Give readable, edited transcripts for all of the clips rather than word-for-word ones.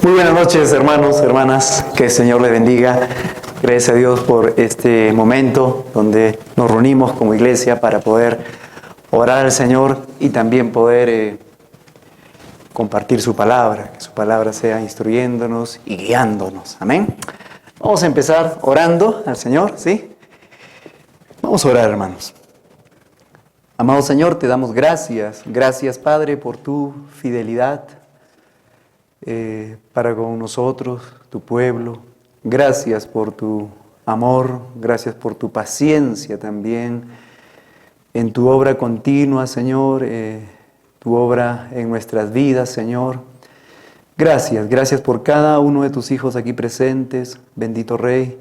Muy buenas noches, hermanos, hermanas, que el Señor les bendiga. Gracias a Dios por este momento donde nos reunimos como iglesia para poder orar al Señor y también poder compartir su palabra, que su palabra sea instruyéndonos y guiándonos. Amén. Vamos a empezar orando al Señor, ¿sí? Vamos a orar, hermanos. Amado Señor, te damos gracias. Gracias, Padre, por tu fidelidad para con nosotros, tu pueblo. Gracias por tu amor, gracias por tu paciencia también en tu obra continua, Señor, tu obra en nuestras vidas, Señor. Gracias por cada uno de tus hijos aquí presentes, bendito Rey.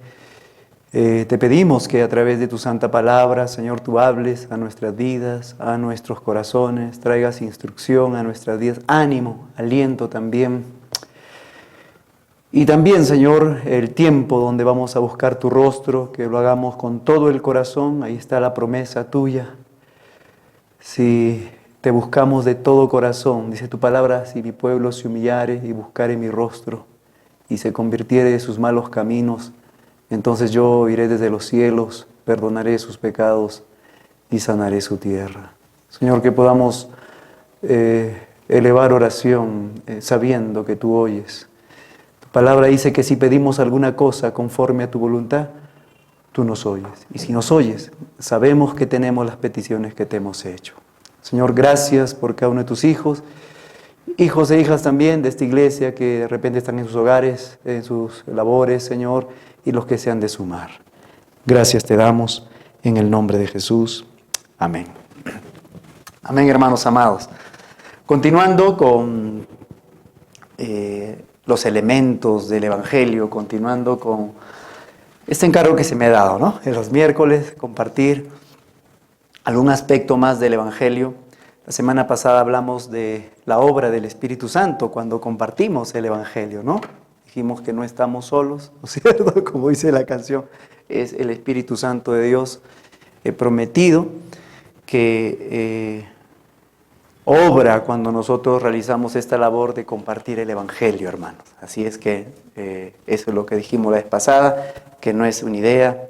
Te pedimos que a través de tu santa palabra, Señor, tú hables a nuestras vidas, a nuestros corazones, traigas instrucción a nuestras vidas, ánimo, aliento también. Y también, Señor, el tiempo donde vamos a buscar tu rostro, que lo hagamos con todo el corazón, ahí está la promesa tuya. Si te buscamos de todo corazón, dice tu palabra, si mi pueblo se humillare y buscare mi rostro y se convirtiere de sus malos caminos, entonces yo iré desde los cielos, perdonaré sus pecados y sanaré su tierra. Señor, que podamos elevar oración sabiendo que tú oyes. Tu palabra dice que si pedimos alguna cosa conforme a tu voluntad, tú nos oyes. Y si nos oyes, sabemos que tenemos las peticiones que te hemos hecho. Señor, gracias por cada uno de tus hijos e hijas también de esta iglesia que de repente están en sus hogares, en sus labores, Señor, y los que se han de sumar. Gracias te damos en el nombre de Jesús. Amén. Amén, hermanos amados. Continuando con los elementos del Evangelio, continuando con este encargo que se me ha dado, ¿no? En los miércoles, compartir algún aspecto más del Evangelio. La semana pasada hablamos de la obra del Espíritu Santo cuando compartimos el Evangelio, ¿no? Dijimos que no estamos solos, ¿no es cierto? Como dice la canción, es el Espíritu Santo de Dios prometido que obra cuando nosotros realizamos esta labor de compartir el Evangelio, hermanos. Así es que eso es lo que dijimos la vez pasada, que no es una idea.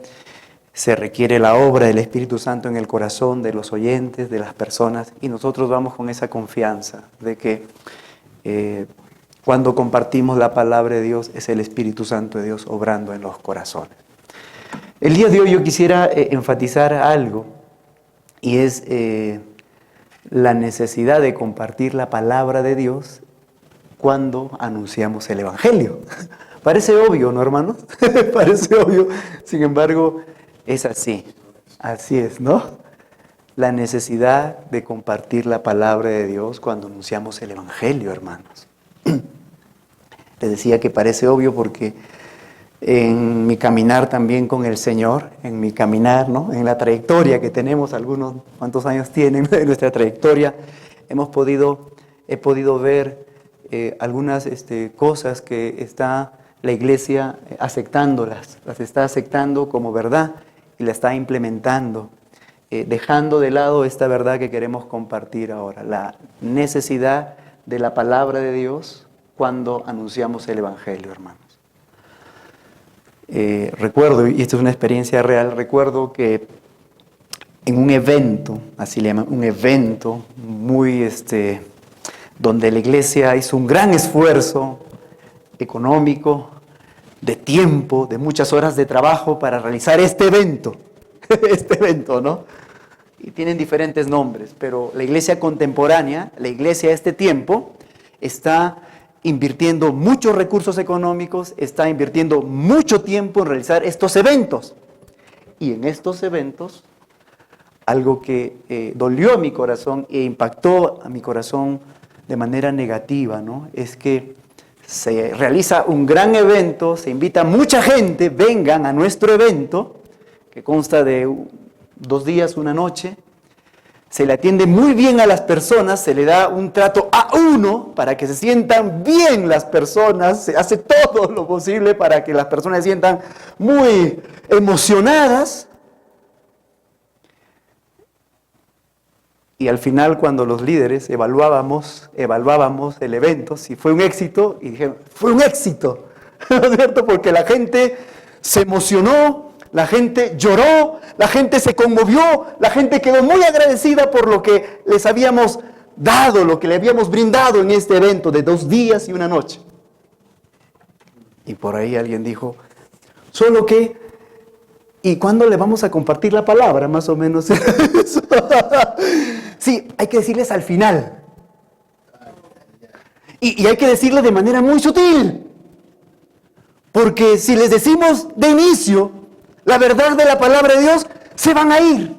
Se requiere la obra del Espíritu Santo en el corazón de los oyentes, de las personas, y nosotros vamos con esa confianza de que cuando compartimos la palabra de Dios es el Espíritu Santo de Dios obrando en los corazones. El día de hoy yo quisiera enfatizar algo, y es la necesidad de compartir la palabra de Dios cuando anunciamos el Evangelio. Parece obvio, ¿no, hermanos? Parece obvio, sin embargo, es así es, ¿no? La necesidad de compartir la palabra de Dios cuando anunciamos el Evangelio, hermanos. Les decía que parece obvio porque en mi caminar también con el Señor, en mi caminar, ¿no? En la trayectoria que tenemos, algunos, ¿cuántos años tienen en nuestra trayectoria? He podido ver algunas cosas que está la iglesia aceptándolas, las está aceptando como verdad y la está implementando, dejando de lado esta verdad que queremos compartir ahora, la necesidad de la palabra de Dios cuando anunciamos el Evangelio, hermanos. Recuerdo, y esto es una experiencia real, recuerdo que en un evento, así le llaman, un evento muy, donde la iglesia hizo un gran esfuerzo económico, de tiempo, de muchas horas de trabajo para realizar este evento, ¿no? Y tienen diferentes nombres, pero la iglesia contemporánea, la iglesia de este tiempo, está invirtiendo muchos recursos económicos, está invirtiendo mucho tiempo en realizar estos eventos. Y en estos eventos, algo que dolió a mi corazón e impactó a mi corazón de manera negativa, ¿no? Es que se realiza un gran evento, se invita a mucha gente, vengan a nuestro evento, que consta de 2 días, 1 noche. Se le atiende muy bien a las personas, se le da un trato A1 para que se sientan bien las personas, se hace todo lo posible para que las personas se sientan muy emocionadas. Y al final, cuando los líderes evaluábamos el evento, si fue un éxito, y dijeron, fue un éxito, ¿no es cierto? Porque la gente se emocionó, la gente lloró, la gente se conmovió, la gente quedó muy agradecida por lo que les habíamos dado, lo que le habíamos brindado en este evento de 2 días y 1 noche. Y por ahí alguien dijo, solo que, ¿y cuándo le vamos a compartir la palabra? Más o menos. Sí, hay que decirles al final. Y hay que decirle de manera muy sutil. Porque si les decimos de inicio la verdad de la palabra de Dios, se van a ir.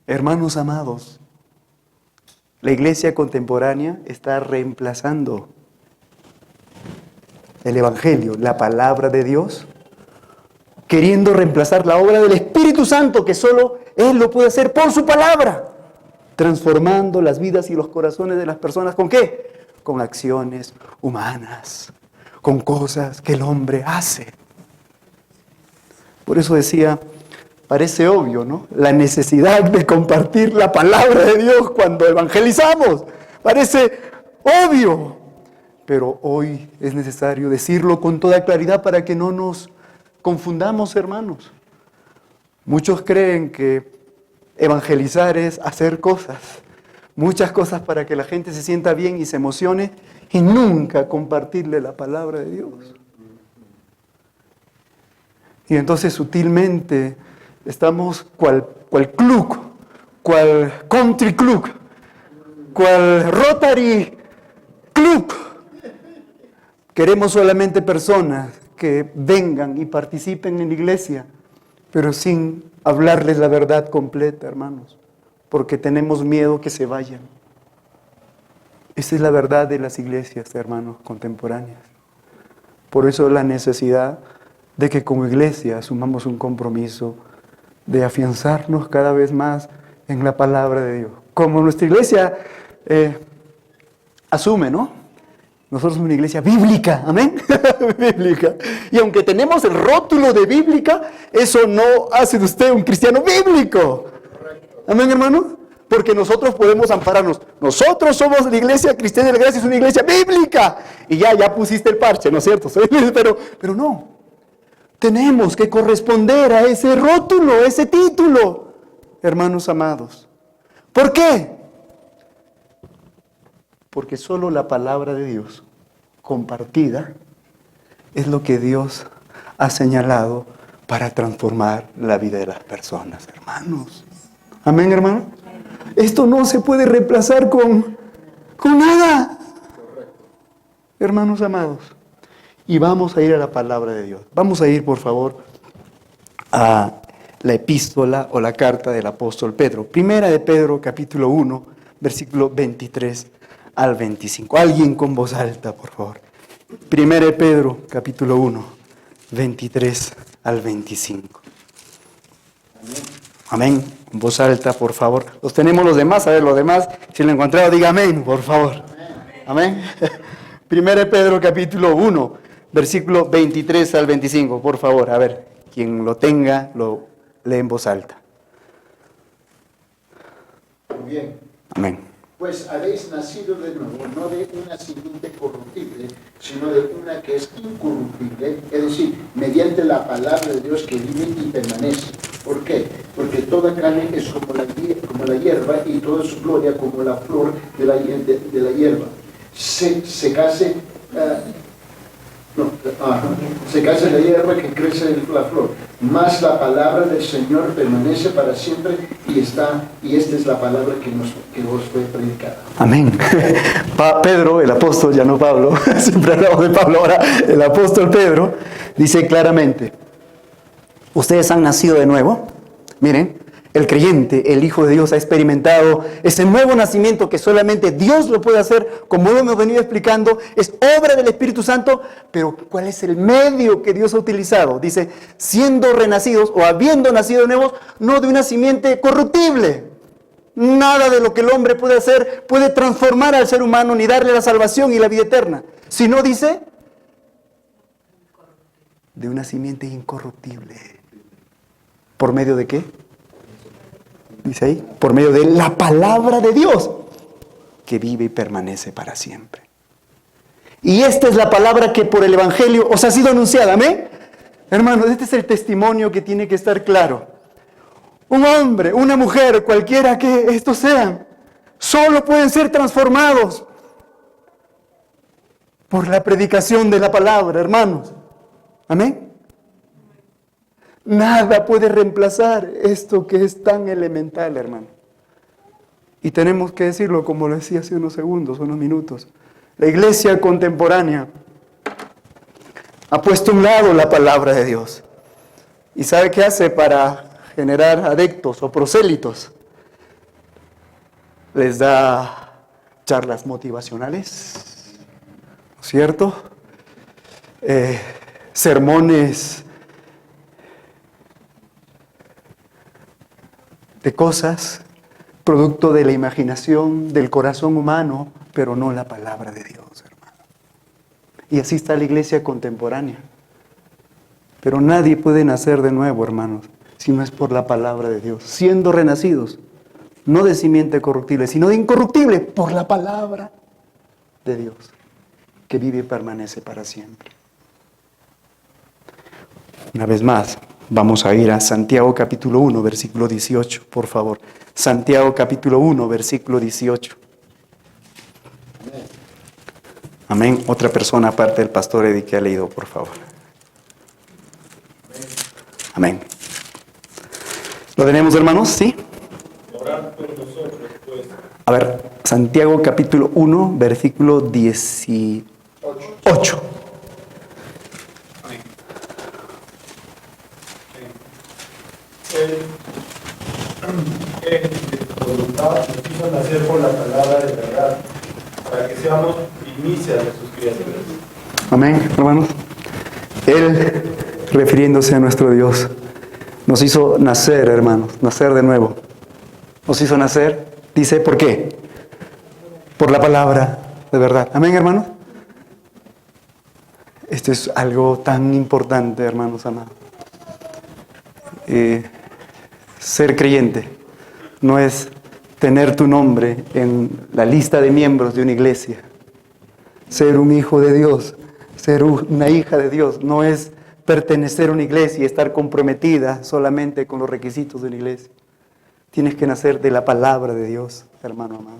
Hermanos amados, la iglesia contemporánea está reemplazando el Evangelio, la palabra de Dios, queriendo reemplazar la obra del Espíritu Santo, que solo Él lo puede hacer por su palabra, transformando las vidas y los corazones de las personas. ¿Con qué? Con acciones humanas, con cosas que el hombre hace. Por eso decía, parece obvio, ¿no? La necesidad de compartir la palabra de Dios cuando evangelizamos. Parece obvio, pero hoy es necesario decirlo con toda claridad para que no nos confundamos, hermanos. Muchos creen que evangelizar es hacer cosas, muchas cosas para que la gente se sienta bien y se emocione, y nunca compartirle la palabra de Dios. Y entonces sutilmente estamos cual club, cual country club, cual Rotary Club. Queremos solamente personas que vengan y participen en la iglesia, pero sin hablarles la verdad completa, hermanos, porque tenemos miedo que se vayan. Esa es la verdad de las iglesias, hermanos, contemporáneas. Por eso la necesidad de que como iglesia asumamos un compromiso de afianzarnos cada vez más en la palabra de Dios. Como nuestra iglesia asume, ¿no? Nosotros somos una iglesia bíblica, amén, bíblica. Y aunque tenemos el rótulo de bíblica, eso no hace de usted un cristiano bíblico. Amén, hermano. Porque nosotros podemos ampararnos. Nosotros somos la iglesia cristiana de la gracia, es una iglesia bíblica. Y ya pusiste el parche, ¿no es cierto? Pero no. Tenemos que corresponder a ese rótulo, a ese título, hermanos amados. ¿Por qué? Porque solo la palabra de Dios compartida es lo que Dios ha señalado para transformar la vida de las personas, hermanos. Amén, hermano. Esto no se puede reemplazar con nada. Hermanos amados. Y vamos a ir a la palabra de Dios. Vamos a ir, por favor, a la epístola o la carta del apóstol Pedro. Primera de Pedro, capítulo 1, versículo 23 al 25. Alguien con voz alta, por favor. Primera de Pedro, capítulo 1, 23 al 25. Amén. Con voz alta, por favor. Los tenemos los demás. A ver, los demás, si lo encontraron, diga amén, por favor. Amén. Primera de Pedro, capítulo 1, versículo 23 al 25. Por favor, a ver, quien lo tenga, lo lee en voz alta. Muy bien. Amén. Pues habéis nacido de nuevo, no de una simiente corruptible, sino de una que es incorruptible, es decir, mediante la palabra de Dios que vive y permanece. ¿Por qué? Porque toda carne es como la hierba y toda su gloria como la flor de la hierba. Se case la hierba que crece la flor, mas la palabra del Señor permanece para siempre y esta es la palabra que os fue predicada. Amén. Pedro, el apóstol, ya no Pablo, siempre hablamos de Pablo, ahora el apóstol Pedro, dice claramente, ustedes han nacido de nuevo. Miren, el creyente, el Hijo de Dios, ha experimentado ese nuevo nacimiento que solamente Dios lo puede hacer, como lo hemos venido explicando, es obra del Espíritu Santo, pero ¿cuál es el medio que Dios ha utilizado? Dice, siendo renacidos o habiendo nacido de nuevo, no de una simiente corruptible. Nada de lo que el hombre puede hacer puede transformar al ser humano ni darle la salvación y la vida eterna. Sino, dice, de una simiente incorruptible. ¿Por medio de qué? dice ahí, por medio de la palabra de Dios, que vive y permanece para siempre. Y esta es la palabra que por el Evangelio os ha sido anunciada, ¿amén? Hermanos, este es el testimonio que tiene que estar claro. Un hombre, una mujer, cualquiera que estos sean, solo pueden ser transformados por la predicación de la palabra, hermanos. ¿Amén? Nada puede reemplazar esto que es tan elemental, hermano. Y tenemos que decirlo como lo decía hace unos segundos, unos minutos. La iglesia contemporánea ha puesto a un lado la palabra de Dios. ¿Y sabe qué hace para generar adeptos o prosélitos? Les da charlas motivacionales, ¿no es cierto? Sermones de cosas, producto de la imaginación, del corazón humano, pero no la palabra de Dios, hermano. Y así está la iglesia contemporánea. Pero nadie puede nacer de nuevo, hermanos, si no es por la palabra de Dios, siendo renacidos, no de simiente corruptible, sino de incorruptible, por la palabra de Dios, que vive y permanece para siempre. Una vez más, vamos a ir a Santiago capítulo 1, versículo 18, por favor. Santiago capítulo 1, versículo 18. Amén. Otra persona aparte del pastor Eddie que ha leído, por favor. Amén. ¿Lo tenemos, hermanos? ¿Sí? A ver, Santiago capítulo 1, versículo 18. Él, de su voluntad, nos hizo nacer por la palabra de verdad, para que seamos primicias de sus criaturas. Amén, hermanos. Él, refiriéndose a nuestro Dios, nos hizo nacer, hermanos, nacer de nuevo. Nos hizo nacer, dice, ¿por qué? Por la palabra de verdad. Amén, hermanos. Esto es algo tan importante, hermanos amados. Ser creyente no es tener tu nombre en la lista de miembros de una iglesia. Ser un hijo de Dios, ser una hija de Dios, no es pertenecer a una iglesia y estar comprometida solamente con los requisitos de una iglesia. Tienes que nacer de la palabra de Dios, hermano amado.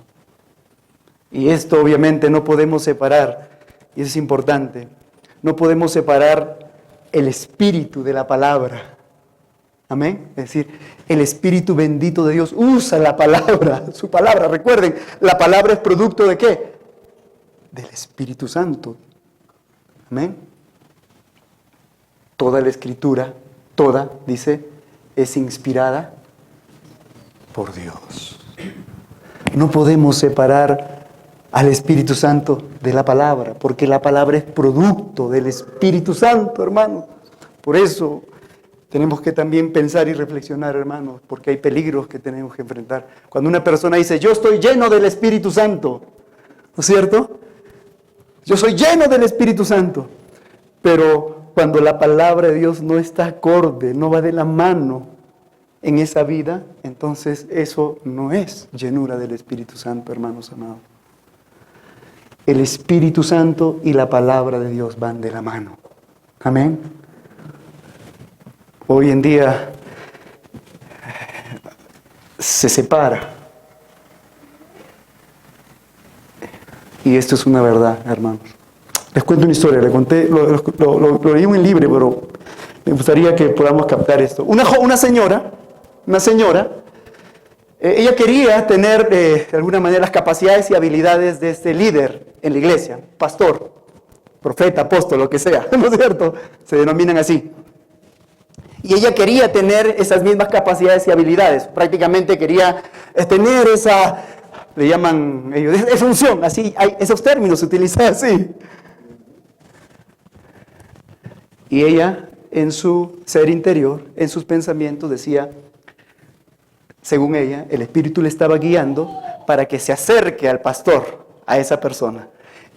Y esto obviamente no podemos separar, y eso es importante, no podemos separar el espíritu de la palabra. Amén. Es decir, el Espíritu bendito de Dios usa la palabra, su palabra. Recuerden, la palabra es producto ¿de qué? Del Espíritu Santo. Amén. Toda la Escritura, toda, dice, es inspirada por Dios. No podemos separar al Espíritu Santo de la palabra, porque la palabra es producto del Espíritu Santo, hermano. Por eso tenemos que también pensar y reflexionar, hermanos, porque hay peligros que tenemos que enfrentar. Cuando una persona dice, yo estoy lleno del Espíritu Santo, ¿no es cierto? Yo soy lleno del Espíritu Santo. Pero cuando la palabra de Dios no está acorde, no va de la mano en esa vida, entonces eso no es llenura del Espíritu Santo, hermanos amados. El Espíritu Santo y la palabra de Dios van de la mano. Amén. Hoy en día se separa. Y esto es una verdad, hermanos. Les cuento una historia, lo leí en un libro, pero me gustaría que podamos captar esto. Una señora, ella quería tener de alguna manera las capacidades y habilidades de este líder en la iglesia, pastor, profeta, apóstol, lo que sea, ¿no es cierto? Se denominan así. Y ella quería tener esas mismas capacidades y habilidades. Prácticamente quería tener esa, le llaman ellos, esa unción, así, esos términos se utilizan así. Y ella, en su ser interior, en sus pensamientos, decía, según ella, el Espíritu le estaba guiando para que se acerque al pastor, a esa persona.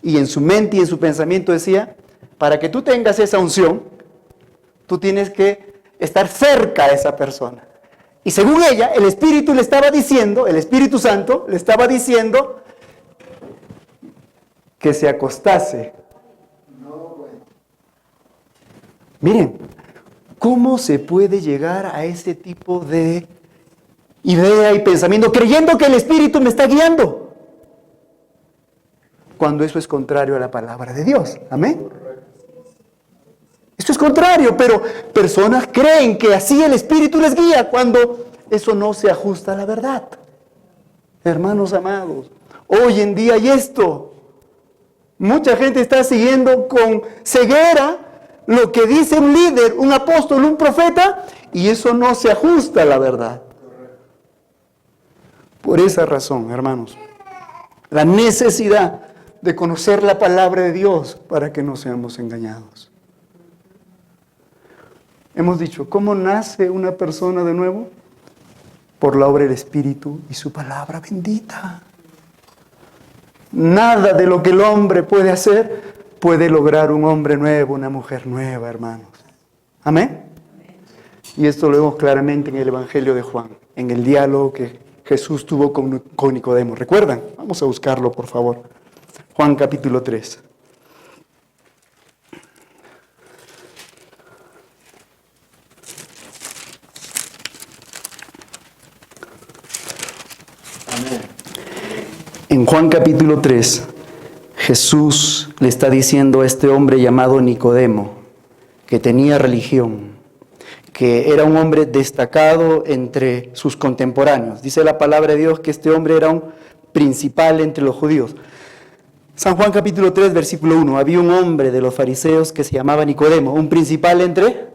Y en su mente y en su pensamiento decía, para que tú tengas esa unción, tú tienes que estar cerca de esa persona. Y según ella, el Espíritu le estaba diciendo, el Espíritu Santo le estaba diciendo que se acostase. Miren, ¿cómo se puede llegar a ese tipo de idea y pensamiento creyendo que el Espíritu me está guiando? Cuando eso es contrario a la palabra de Dios. Amén. Esto es contrario, pero personas creen que así el Espíritu les guía cuando eso no se ajusta a la verdad. Hermanos amados, hoy en día hay esto. Mucha gente está siguiendo con ceguera lo que dice un líder, un apóstol, un profeta, y eso no se ajusta a la verdad. Por esa razón, hermanos, la necesidad de conocer la palabra de Dios para que no seamos engañados. Hemos dicho, ¿cómo nace una persona de nuevo? Por la obra del Espíritu y su palabra bendita. Nada de lo que el hombre puede hacer puede lograr un hombre nuevo, una mujer nueva, hermanos. ¿Amén? Y esto lo vemos claramente en el Evangelio de Juan, en el diálogo que Jesús tuvo con Nicodemo. ¿Recuerdan? Vamos a buscarlo, por favor. Juan capítulo 3. En Juan capítulo 3, Jesús le está diciendo a este hombre llamado Nicodemo, que tenía religión, que era un hombre destacado entre sus contemporáneos. Dice la palabra de Dios que este hombre era un principal entre los judíos. San Juan capítulo 3, versículo 1. Había un hombre de los fariseos que se llamaba Nicodemo, un principal entre.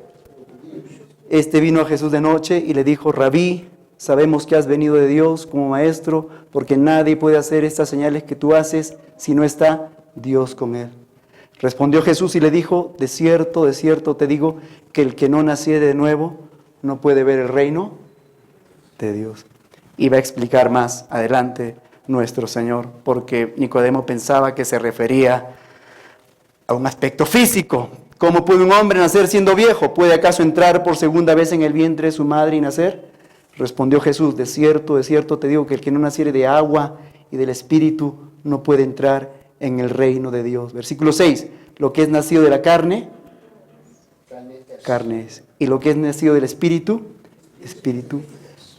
Este vino a Jesús de noche y le dijo, Rabí, sabemos que has venido de Dios como maestro, porque nadie puede hacer estas señales que tú haces si no está Dios con él. Respondió Jesús y le dijo, de cierto te digo, que el que no naciere de nuevo no puede ver el reino de Dios. Y va a explicar más adelante nuestro Señor, porque Nicodemo pensaba que se refería a un aspecto físico. ¿Cómo puede un hombre nacer siendo viejo? ¿Puede acaso entrar por segunda vez en el vientre de su madre y nacer? Respondió Jesús, de cierto te digo que el que no naciere de agua y del Espíritu no puede entrar en el reino de Dios. Versículo 6, lo que es nacido de la carne es. Y lo que es nacido del Espíritu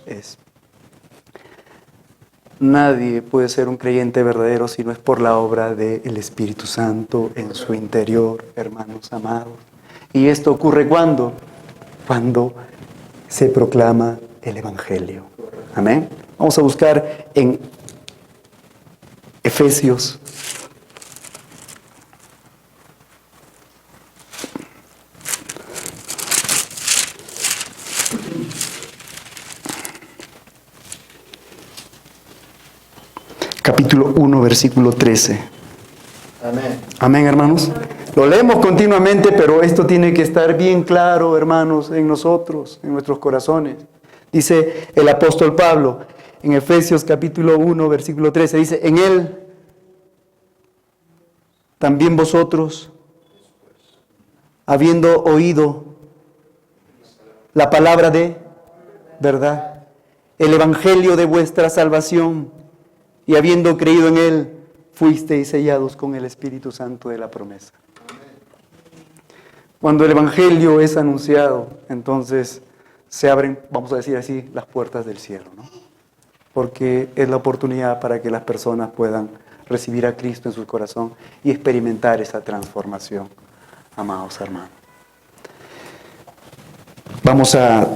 es. Nadie puede ser un creyente verdadero si no es por la obra del Espíritu Santo en su interior, hermanos amados. Y esto ocurre ¿cuándo? Cuando se proclama el Evangelio. Amén. Vamos a buscar en Efesios. Capítulo 1, versículo 13. Amén. Amén, hermanos. Lo leemos continuamente, pero esto tiene que estar bien claro, hermanos, en nosotros, en nuestros corazones. Dice el apóstol Pablo en Efesios capítulo 1, versículo 13, dice, en él también vosotros, habiendo oído la palabra de verdad, el evangelio de vuestra salvación, y habiendo creído en él, fuisteis sellados con el Espíritu Santo de la promesa. Cuando el evangelio es anunciado, entonces se abren, vamos a decir así, las puertas del cielo, ¿no? Porque es la oportunidad para que las personas puedan recibir a Cristo en su corazón y experimentar esa transformación, amados hermanos. Vamos a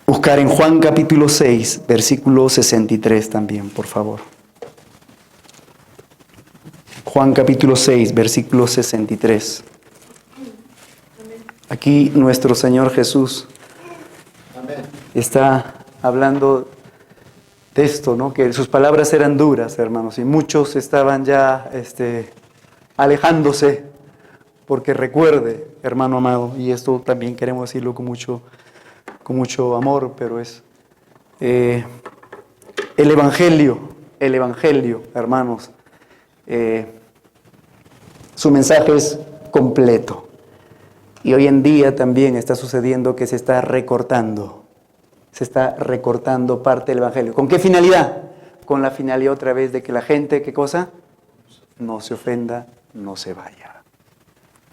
buscar en Juan capítulo 6, versículo 63 también, por favor. Juan capítulo 6, versículo 63. Aquí nuestro Señor Jesús está hablando de esto, ¿no? Que sus palabras eran duras, hermanos, y muchos estaban ya alejándose, porque recuerde, hermano amado, y esto también queremos decirlo con mucho amor, pero es el Evangelio, hermanos, su mensaje es completo. Y hoy en día también está sucediendo que se está recortando parte del Evangelio. ¿Con qué finalidad? Con la finalidad otra vez de que la gente, ¿qué cosa? No se ofenda, no se vaya.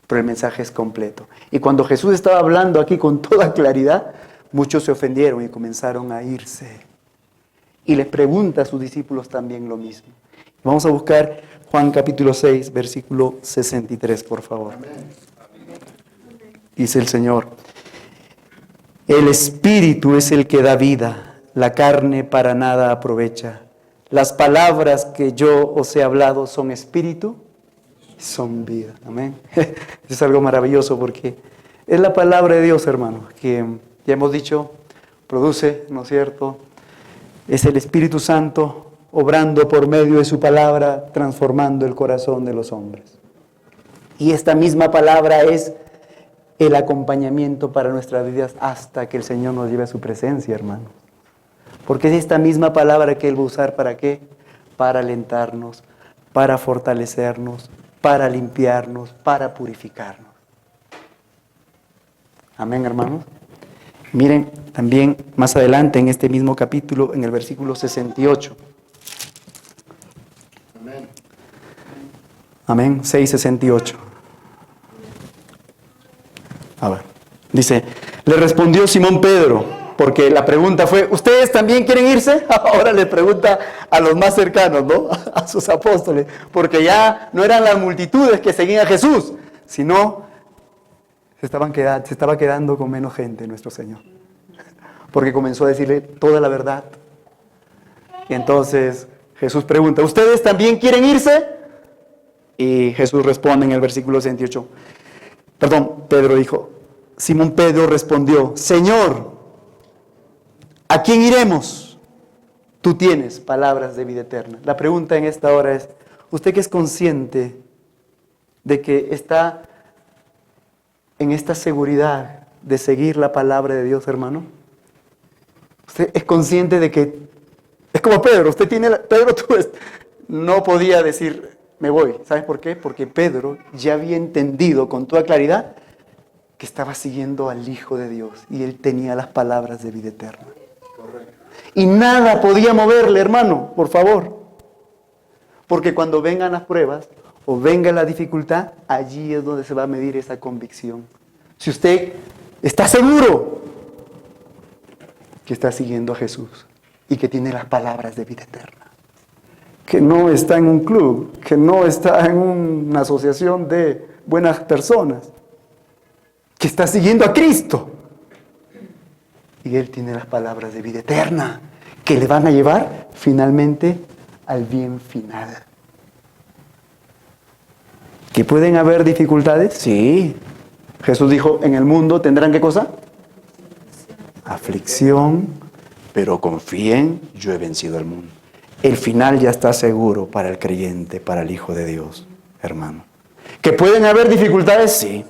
Pero el mensaje es completo. Y cuando Jesús estaba hablando aquí con toda claridad, muchos se ofendieron y comenzaron a irse. Y les pregunta a sus discípulos también lo mismo. Vamos a buscar Juan capítulo 6, versículo 63, por favor. Dice el Señor: el Espíritu es el que da vida, la carne para nada aprovecha. Las palabras que yo os he hablado son espíritu, son vida. Amén. Es algo maravilloso porque es la palabra de Dios, hermanos, que ya hemos dicho, produce, ¿no es cierto? Es el Espíritu Santo obrando por medio de su palabra, transformando el corazón de los hombres. Y esta misma palabra es el acompañamiento para nuestras vidas hasta que el Señor nos lleve a su presencia, hermanos. Porque es esta misma palabra que Él va a usar, ¿para qué? Para alentarnos, para fortalecernos, para limpiarnos, para purificarnos. Amén, hermanos. Miren también más adelante en este mismo capítulo, en el versículo 68. Amén. Amén, 6:68. A ver, dice, le respondió Simón Pedro, porque la pregunta fue, ¿ustedes también quieren irse? Ahora le pregunta a los más cercanos, ¿no? A sus apóstoles, porque ya no eran las multitudes que seguían a Jesús, sino se estaba quedando con menos gente nuestro Señor, porque comenzó a decirle toda la verdad. Y entonces Jesús pregunta, ¿ustedes también quieren irse? Y Jesús responde en el versículo 68. Pedro dijo, Simón Pedro respondió, Señor, ¿a quién iremos? Tú tienes palabras de vida eterna. La pregunta en esta hora es, ¿usted que es consciente de que está en esta seguridad de seguir la palabra de Dios, hermano? ¿Usted es consciente de que es como Pedro? Pedro no podía decir, me voy. ¿Sabes por qué? Porque Pedro ya había entendido con toda claridad que estaba siguiendo al Hijo de Dios y él tenía las palabras de vida eterna. Correcto. Y nada podía moverle, hermano, por favor. Porque cuando vengan las pruebas o venga la dificultad, allí es donde se va a medir esa convicción. Si usted está seguro que está siguiendo a Jesús y que tiene las palabras de vida eterna, que no está en un club, que no está en una asociación de buenas personas, que está siguiendo a Cristo. Y Él tiene las palabras de vida eterna, que le van a llevar finalmente al bien final. ¿Que pueden haber dificultades? Sí. Jesús dijo, en el mundo tendrán ¿qué cosa? Aflicción, pero confíen, yo he vencido al mundo. El final ya está seguro para el creyente, para el Hijo de Dios, hermano. ¿Que pueden haber dificultades? Sí.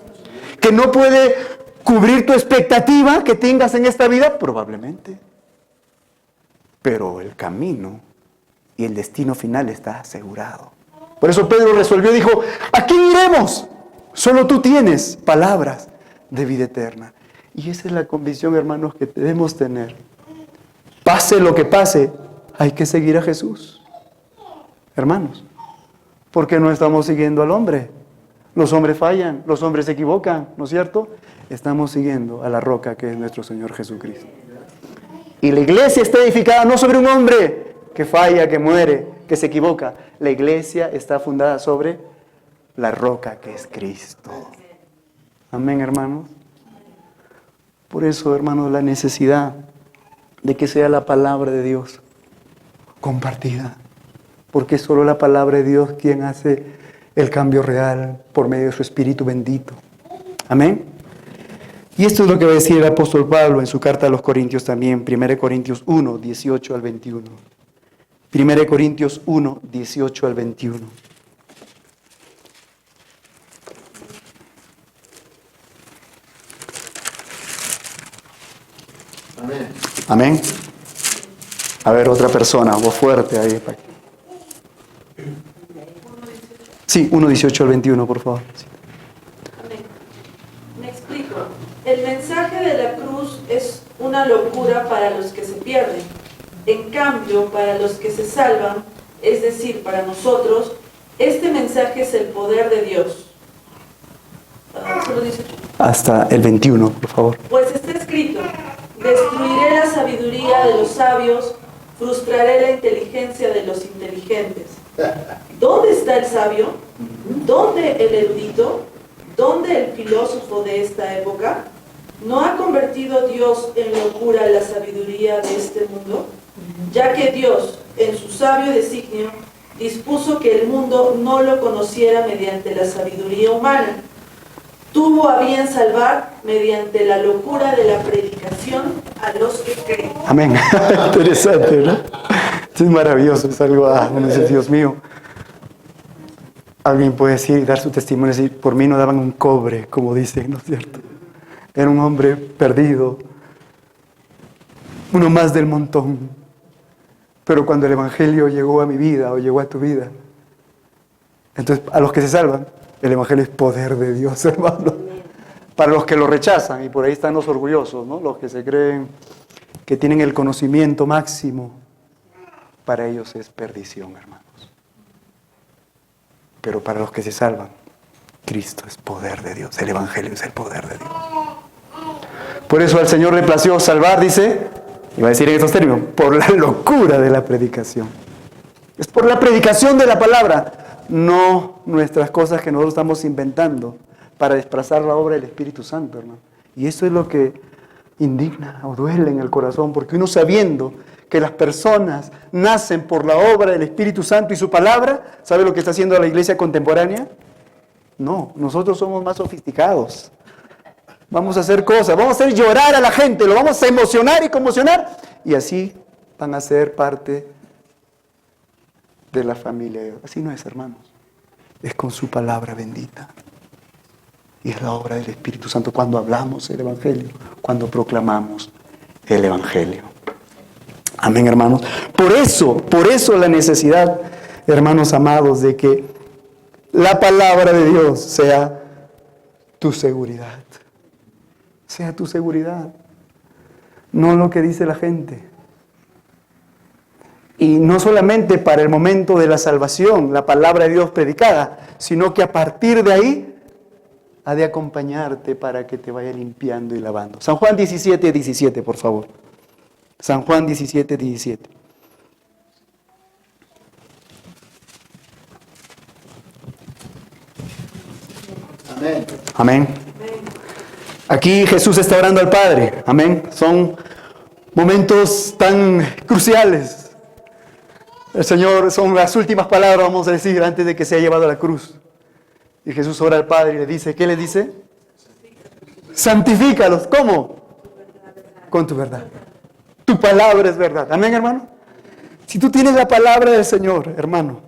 ¿Que no puede cubrir tu expectativa que tengas en esta vida? Probablemente. Pero el camino y el destino final está asegurado. Por eso Pedro resolvió, dijo, ¿a quién iremos? Solo tú tienes palabras de vida eterna. Y esa es la convicción, hermanos, que debemos tener. Pase lo que pase, hay que seguir a Jesús. Hermanos, porque no estamos siguiendo al hombre. Los hombres fallan, los hombres se equivocan, ¿no es cierto? Estamos siguiendo a la roca que es nuestro Señor Jesucristo. Y la iglesia está edificada no sobre un hombre que falla, que muere, que se equivoca. La iglesia está fundada sobre la roca que es Cristo. Amén, hermanos. Por eso, hermanos, la necesidad de que sea la palabra de Dios compartida. Porque es solo la palabra de Dios quien hace el cambio real por medio de su Espíritu bendito. Amén. Y esto es lo que va a decir el apóstol Pablo en su carta a los Corintios también, 1 Corintios 1, 18 al 21. 1 Corintios 1, 18 al 21. Amén. Amén. A ver, otra persona, voz fuerte ahí. Sí, 1, 18 al 21, por favor. Sí. Amén. Me explico. El mensaje de la cruz es una locura para los que se pierden. En cambio, para los que se salvan, es decir, para nosotros, este mensaje es el poder de Dios. Solo dice Hasta el 21, por favor. Pues está escrito: destruiré la sabiduría de los sabios, frustraré la inteligencia de los inteligentes. ¿Dónde está el sabio? ¿Dónde el erudito? ¿Dónde el filósofo de esta época? ¿No ha convertido Dios en locura la sabiduría de este mundo? Ya que Dios, en su sabio designio, dispuso que el mundo no lo conociera mediante la sabiduría humana. Tuvo a bien salvar mediante la locura de la predicación a los que creen. Amén. Interesante, ¿no? Esto es maravilloso, es algo, uno dice, Dios mío. Alguien puede decir, dar su testimonio, decir, por mí no daban un cobre, como dicen, ¿no es cierto? Era un hombre perdido, uno más del montón. Pero cuando el Evangelio llegó a mi vida o llegó a tu vida, entonces a los que se salvan, el Evangelio es poder de Dios, hermano. Para los que lo rechazan, y por ahí están los orgullosos, ¿no? Los que se creen que tienen el conocimiento máximo, para ellos es perdición, hermanos. Pero para los que se salvan, Cristo es poder de Dios, el Evangelio es el poder de Dios. Por eso al Señor le plació salvar, dice, y va a decir en estos términos, por la locura de la predicación. Es por la predicación de la palabra, no nuestras cosas que nosotros estamos inventando para desplazar la obra del Espíritu Santo, hermano. Y eso es lo que indigna o duele en el corazón, porque uno sabiendo que las personas nacen por la obra del Espíritu Santo y su palabra, ¿sabe lo que está haciendo la iglesia contemporánea? No, nosotros somos más sofisticados. Vamos a hacer cosas, vamos a hacer llorar a la gente, lo vamos a emocionar y conmocionar, y así van a ser parte de la familia de Dios. Así no es, hermanos. Es con su palabra bendita. Y es la obra del Espíritu Santo cuando hablamos el Evangelio, cuando proclamamos el Evangelio. Amén, hermanos. Por eso la necesidad, hermanos amados, de que la palabra de Dios sea tu seguridad. Sea tu seguridad. No lo que dice la gente. Y no solamente para el momento de la salvación, la palabra de Dios predicada, sino que a partir de ahí ha de acompañarte para que te vaya limpiando y lavando. San Juan 17:17, por favor. San Juan 17:17. Amén. Amén. Aquí Jesús está orando al Padre. Amén. Son momentos tan cruciales. El Señor, son las últimas palabras, vamos a decir, antes de que sea llevado a la cruz. Y Jesús ora al Padre y le dice, ¿qué le dice? Santifícalos. ¿Cómo? Con tu verdad. Tu palabra es verdad. Amén, hermano. Si tú tienes la palabra del Señor, hermano,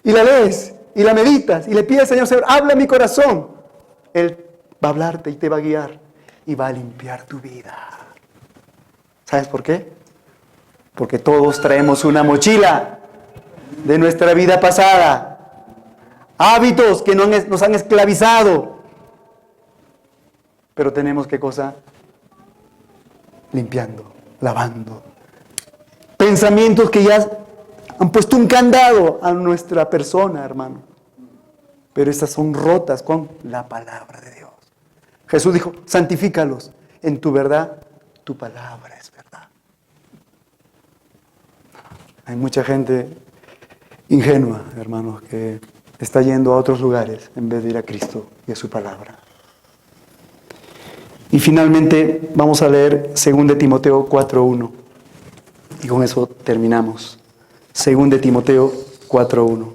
y la lees, y la meditas, y le pides al Señor, habla mi corazón, Él va a hablarte y te va a guiar, y va a limpiar tu vida. ¿Sabes por qué? Porque todos traemos una mochila de nuestra vida pasada. Hábitos que nos han esclavizado. Pero tenemos ¿qué cosa? Limpiando, lavando. Pensamientos que ya han puesto un candado a nuestra persona, hermano. Pero estas son rotas con la palabra de Dios. Jesús dijo, santifícalos en tu verdad, tu palabra es verdad. Hay mucha gente ingenua, hermanos, que está yendo a otros lugares en vez de ir a Cristo y a su palabra. Y finalmente vamos a leer 2 Timoteo 4:1. Y con eso terminamos. 2 Timoteo 4:1.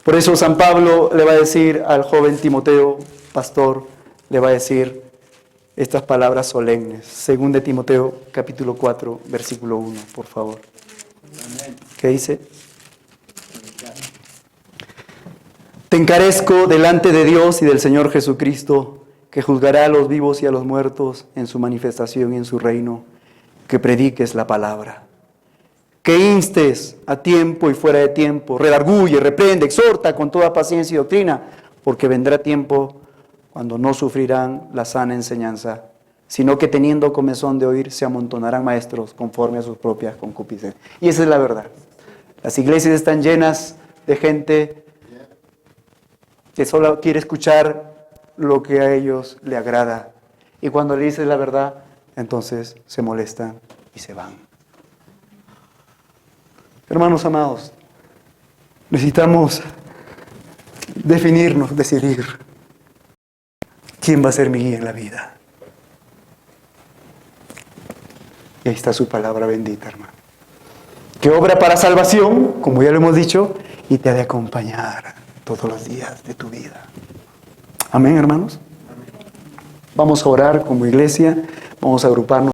Por eso San Pablo le va a decir al joven Timoteo, pastor, le va a decir estas palabras solemnes. 2 Timoteo capítulo 4, versículo 1, por favor. ¿Qué dice? Te encarezco delante de Dios y del Señor Jesucristo, que juzgará a los vivos y a los muertos en su manifestación y en su reino, que prediques la palabra, que instes a tiempo y fuera de tiempo, redarguye, reprende, exhorta con toda paciencia y doctrina, porque vendrá tiempo cuando no sufrirán la sana enseñanza, sino que teniendo comezón de oír, se amontonarán maestros conforme a sus propias concupiscencias. Y esa es la verdad. Las iglesias están llenas de gente que solo quiere escuchar lo que a ellos le agrada. Y cuando le dices la verdad, entonces se molestan y se van. Hermanos amados, necesitamos definirnos, decidir quién va a ser mi guía en la vida. Y ahí está su palabra bendita, hermano. Que obra para salvación, como ya lo hemos dicho, y te ha de acompañar todos los días de tu vida. Amén, hermanos. Vamos a orar como iglesia, vamos a agruparnos.